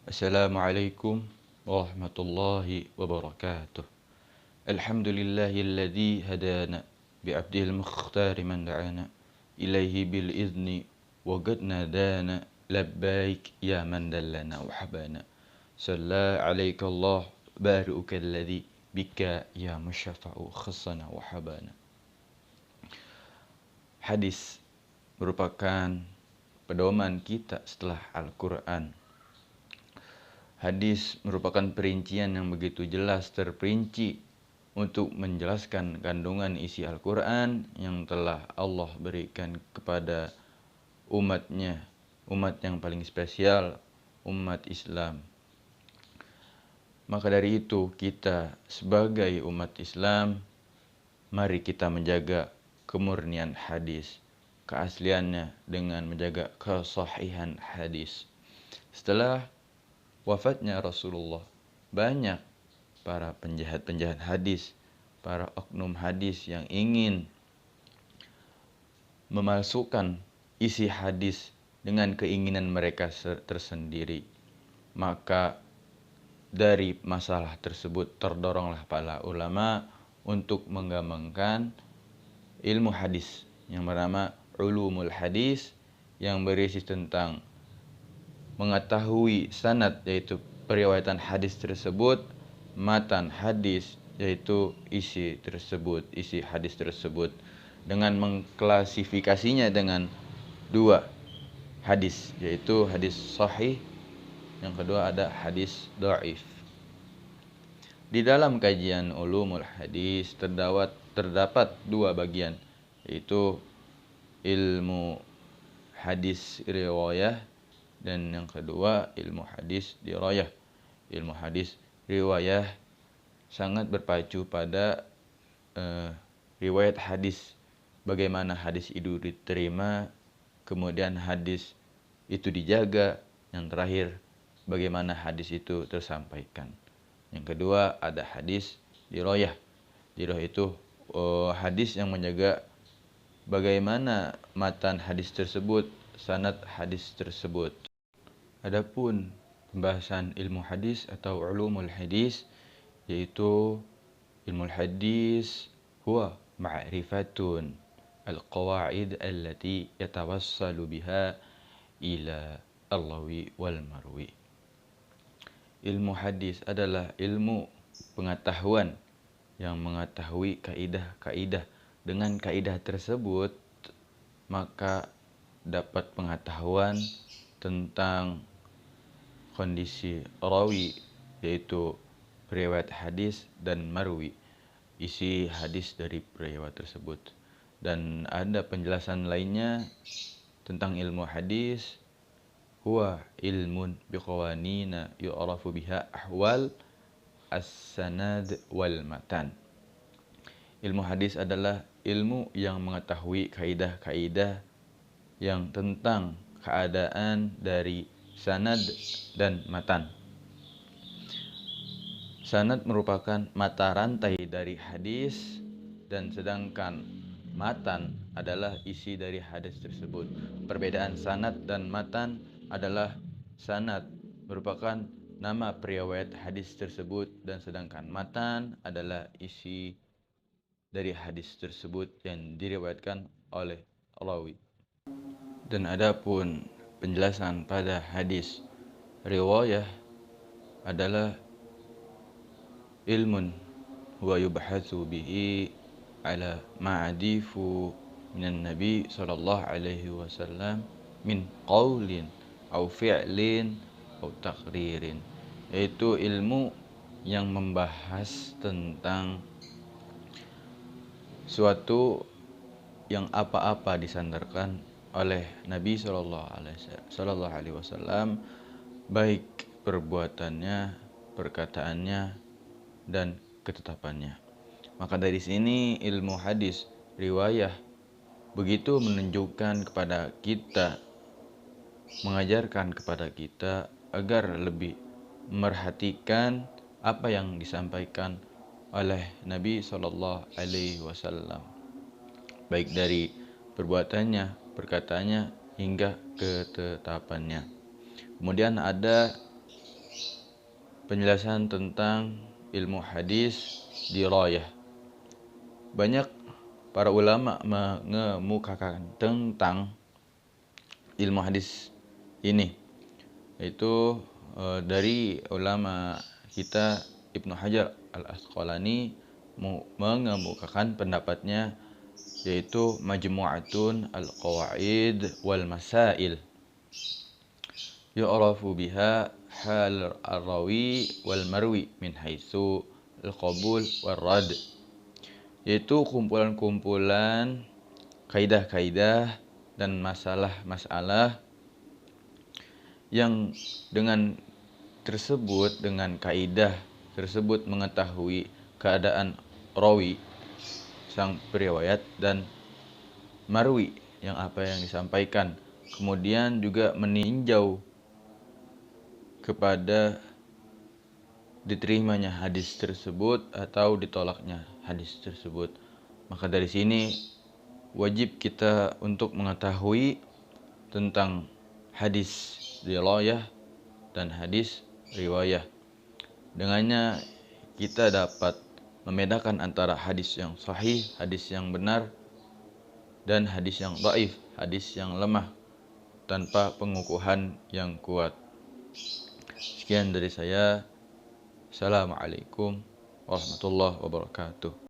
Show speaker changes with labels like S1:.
S1: Assalamualaikum warahmatullahi wabarakatuh. Alhamdulillahilladzi hadana bi'abdihil mukhtari man da'ana ilaihi bil izni wa qad nadana labbaik ya man dallana wa habana. Salla alaika Allah baruka alladzi bika ya musyafa'u khassana wa habana. Hadis merupakan pedoman kita setelah Al-Quran. Hadis merupakan perincian yang begitu jelas terperinci untuk menjelaskan kandungan isi Al-Quran yang telah Allah berikan kepada umatnya, umat yang paling spesial, umat Islam. Maka dari itu kita sebagai umat Islam, mari kita menjaga kemurnian hadis, keasliannya dengan menjaga kesahihan hadis. Setelah wafatnya Rasulullah, banyak para penjahat-penjahat hadis, para oknum hadis yang ingin memalsukan isi hadis dengan keinginan mereka tersendiri. Maka dari masalah tersebut terdoronglah para ulama untuk mengembangkan ilmu hadis yang bernama ulumul hadis, yang berisi tentang mengetahui sanad yaitu periwayatan hadis tersebut, matan hadis yaitu isi hadis tersebut, dengan mengklasifikasinya dengan dua hadis, yaitu hadis sahih, yang kedua ada hadis dhaif. Di dalam kajian ulumul hadis terdapat dua bagian, yaitu ilmu hadis riwayah dan yang kedua ilmu hadis dirayah. Ilmu hadis riwayah sangat berpacu pada riwayat hadis, bagaimana hadis itu diterima, kemudian hadis itu dijaga, yang terakhir bagaimana hadis itu tersampaikan. Yang kedua ada hadis dirayah. Dirayah itu hadis yang menjaga bagaimana matan hadis tersebut, sanad hadis tersebut. Adapun pembahasan ilmu hadis atau ulumul hadis, yaitu ilmu hadis huwa ma'rifatun al-qawaid allati yatawassalu biha ila al-rawi wal marwi. Ilmu hadis adalah ilmu pengetahuan yang mengetahui kaidah-kaidah. Dengan kaidah tersebut maka dapat pengetahuan tentang kondisi rawi, yaitu periwayat hadis, dan marwi, isi hadis dari periwayat tersebut. Dan ada penjelasan lainnya tentang ilmu hadis, huwa ilmun biqawanina yu'rafu biha ahwal as-sanad wal matan. Ilmu hadis adalah ilmu yang mengetahui kaidah-kaidah yang tentang keadaan dari sanad dan matan. Sanad merupakan mata rantai dari hadis, dan sedangkan matan adalah isi dari hadis tersebut. Perbedaan sanad dan matan adalah sanad merupakan nama periwayat hadis tersebut, dan sedangkan matan adalah isi dari hadis tersebut yang diriwayatkan oleh rawi. Dan adapun penjelasan pada hadis riwayah adalah ilmun wa yubhatsu bihi ala ma'adifu minan nabi sallallahu alaihi wasallam min qaulin au fi'lin au taqririn, yaitu ilmu yang membahas tentang suatu yang apa-apa disandarkan oleh Nabi Sallallahu Alaihi Wasallam, baik perbuatannya, perkataannya, dan ketetapannya. Maka dari sini ilmu hadis riwayah begitu menunjukkan kepada kita, mengajarkan kepada kita agar lebih merhatikan apa yang disampaikan oleh Nabi Sallallahu Alaihi Wasallam, baik dari perbuatannya, perkataannya, hingga ketetapannya. Kemudian ada penjelasan tentang ilmu hadis dirayah. Banyak para ulama mengemukakan tentang ilmu hadis ini, yaitu dari ulama kita Ibnu Hajar Al-Asqalani mengemukakan pendapatnya, yaitu Majmu'atun Al-Qawaid wal Masail yu'rafu biha hal ar-rawi wal marwi min haitsu al-qabul wal rad, yaitu kumpulan-kumpulan kaidah-kaidah dan masalah-masalah yang dengan kaidah tersebut mengetahui keadaan rawi sang periwayat dan marwi yang apa yang disampaikan, kemudian juga meninjau kepada diterimanya hadis tersebut atau ditolaknya hadis tersebut. Maka dari sini wajib kita untuk mengetahui tentang hadis dirayah dan hadis riwayah. Dengannya kita dapat membedakan antara hadis yang sahih, hadis yang benar, dan hadis yang dhaif, hadis yang lemah tanpa pengukuhan yang kuat. Sekian dari saya. Assalamualaikum warahmatullahi wabarakatuh.